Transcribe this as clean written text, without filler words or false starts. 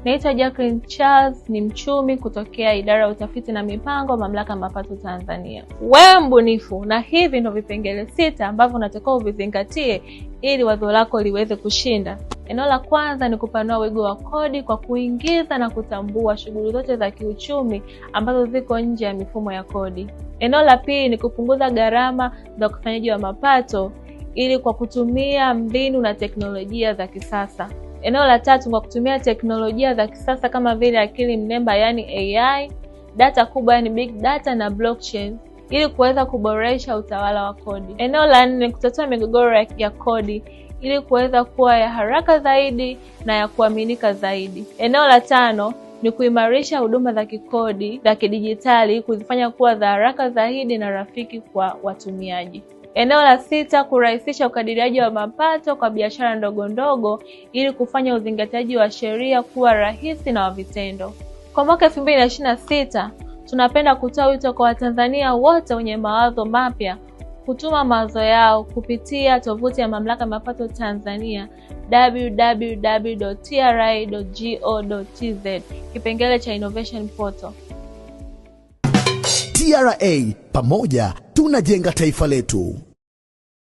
Naitwa Jacqueline Charles, ni mchumi kutokea Idara ya Utafiti na Mipango, Mamlaka ya Mapato Tanzania. Wewe mbunifu, na hivi ndio vipengele 6 ambavyo unatakiwa uvizingatie ili wazo lako liweze kushinda. Eneo la kwanza ni kupanua wigo wa kodi kwa kuingiza na kutambua shughuli zote za kiuchumi ambazo ziko nje ya mifumo ya kodi. Eneo la pili ni kupunguza gharama za ukusanyaji wa mapato ili kwa kutumia mbinu na teknolojia za kisasa. Eneo la tatu kwa kutumia teknolojia za kisasa kama vile akili mnemba yani AI, data kubwa yani big data na blockchain ili kuweza kuboresha utawala wa kodi. Eneo la 4 ni kutatua migogoro ya kodi ili kuweza kuwa ya haraka zaidi na ya kuaminika zaidi. Eneo la 5 ni kuimarisha huduma za kikodi za kidijitali kuzifanya kuwa za haraka zaidi na rafiki kwa watumiaji. Eneo la 6 kurahisisha ukadiriaji wa mapato kwa biashara ndogo ndogo ili kufanya uzingatiaji wa sheria kuwa rahisi na wa vitendo. Kwa mwaka 2026 tunapenda kutoa wito kwa Watanzania wote wenye mawazo mapya kutuma mawazo yao kupitia tovuti ya Mamlaka ya Mapato Tanzania www.tra.go.tz kipengele cha Innovation Portal. TRA, pamoja tunajenga taifa letu.